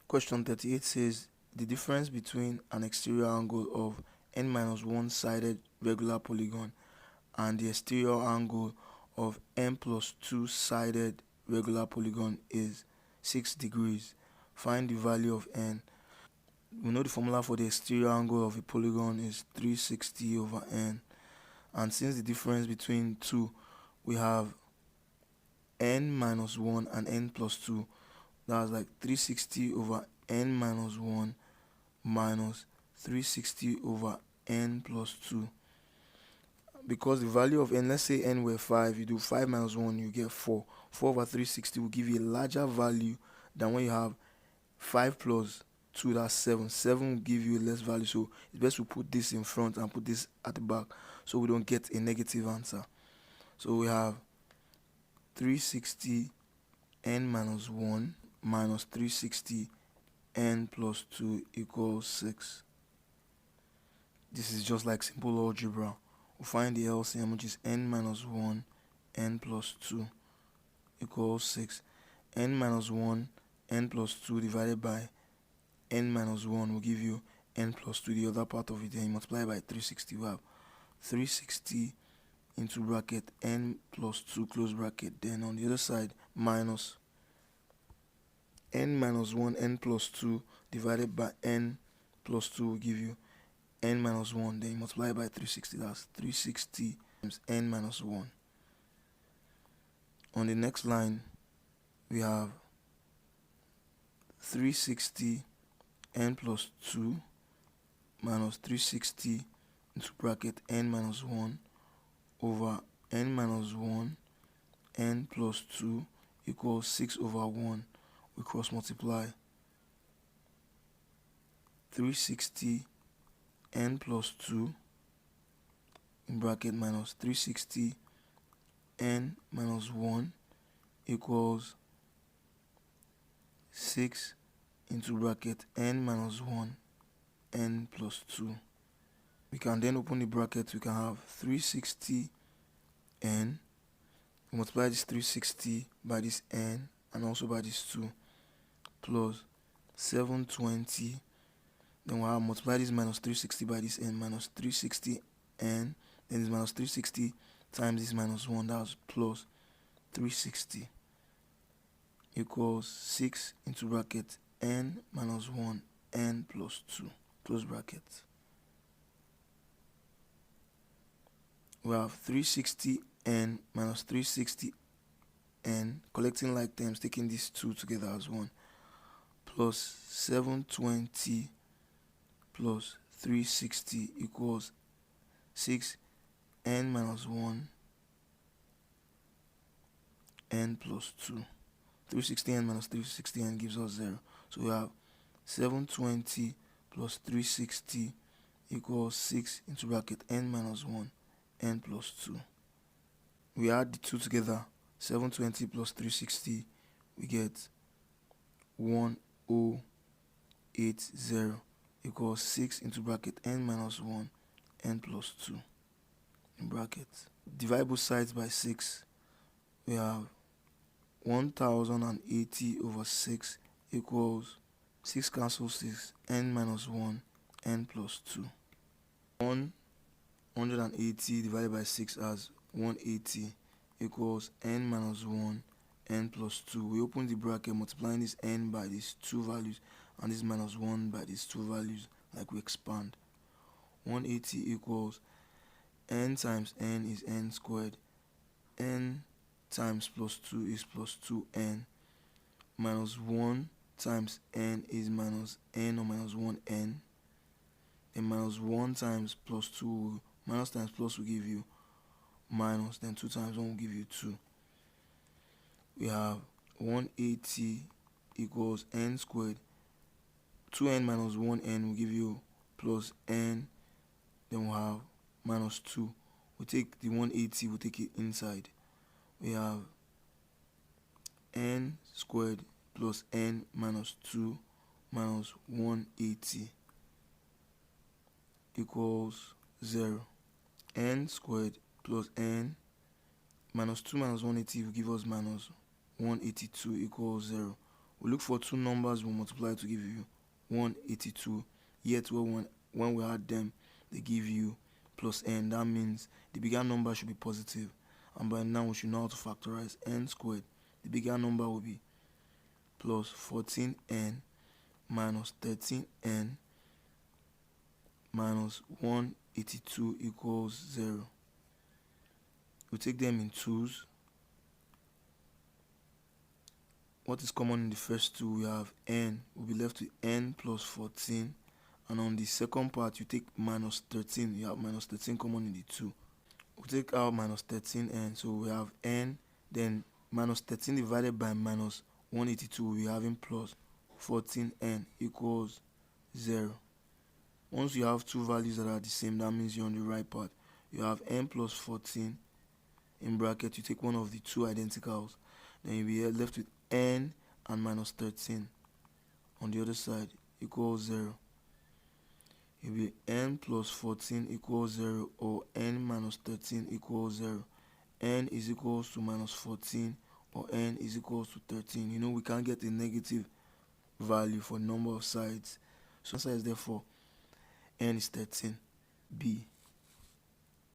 Question 38 says the difference between an exterior angle of n minus 1 sided regular polygon and the exterior angle of n plus 2 sided regular polygon is 6 degrees. Find the value of n. We know the formula for the exterior angle of a polygon is 360 over n, and since the difference between two, we have n minus 1 and n plus 2. That's like 360 over n minus 1 minus 360 over n plus 2. Because the value of n, let's say n were 5, you do 5 minus 1, you get 4. 4 over 360 will give you a larger value than when you have 5 plus 2, that's 7. 7 will give you a less value, so it's best to put this in front and put this at the back so we don't get a negative answer. So we have 360 n minus 1 minus 360 n plus 2 equals 6. This is just like simple algebra. We'll find the LCM, which is n minus 1 n plus 2 equals 6. N minus 1 n plus 2 divided by n minus 1 will give you n plus 2, the other part of it, then you multiply by 360. We have 360 into bracket n plus 2 close bracket, then on the other side minus n minus 1 n plus 2 divided by n plus 2 will give you n minus 1, then you multiply by 360, that's 360 times n minus 1. On the next line we have 360 n plus 2 minus 360 into bracket n minus 1 over n minus 1 n plus 2 equals 6 over 1. We cross multiply. 360 n plus 2 in bracket minus 360 n minus 1 equals 6 into bracket n minus 1 n plus 2. We can then open the bracket. We can have 360 n, we multiply this 360 by this n and also by this 2 plus 720, then we'll have multiply this minus 360 by this n minus 360 n, then this minus 360 times this minus 1, that's plus 360 equals 6 into bracket n minus 1 n plus 2 close bracket. We have 360 n minus 360 n, collecting like terms, taking these two together as one, plus 720 plus 360 equals 6 n minus 1 n plus 2. 360n minus 360n gives us 0. So we have 720 plus 360 equals 6 into bracket n minus 1 n plus 2. We add the two together, 720 plus 360, we get 1080 equals 6 into bracket n minus 1 n plus 2 in bracket. Divide both sides by 6. We have 1080 over 6 equals 6 cancels 6, n minus 1 n plus 2. 180 divided by 6 as 180 equals n minus 1 n plus 2. We open the bracket, multiplying this n by these two values and this minus 1 by these two values, like we expand. 180 equals n times n is n squared, n times plus 2 is plus 2n, minus 1 times n is minus n or minus 1n, then minus 1 times plus 2, minus times plus will give you minus, then 2 times 1 will give you 2. We have 180 equals n squared, 2n minus 1n will give you plus n, then we'll have minus 2. We take the 180, we'll take it inside. We have n squared plus n minus 2 minus 180 equals 0. N squared plus n minus 2 minus 180 will give us minus 182 equals 0. We look for two numbers we multiply to give you 182, yet when we add them they give you plus n. That means the bigger number should be positive, and by now we should know how to factorize n squared. The bigger number will be plus 14n minus 13n minus 182 equals 0. We take them in twos. What is common in the first two? We have n. We'll be left with n plus 14. And on the second part, you take minus 13. You have minus 13 common in the two. We take out minus 13n. So we have n. Then minus 13 divided by minus 182, we'll be having plus 14n equals 0. Once you have two values that are the same, that means you're on the right part. You have n plus 14 in bracket. You take one of the two identicals. Then you'll be left with n and minus 13 on the other side equals 0. It will be n plus 14 equals 0 or n minus 13 equals 0. N is equals to minus 14 or n is equals to 13. You know we can't get a negative value for number of sides. So answer is therefore n is 13. B.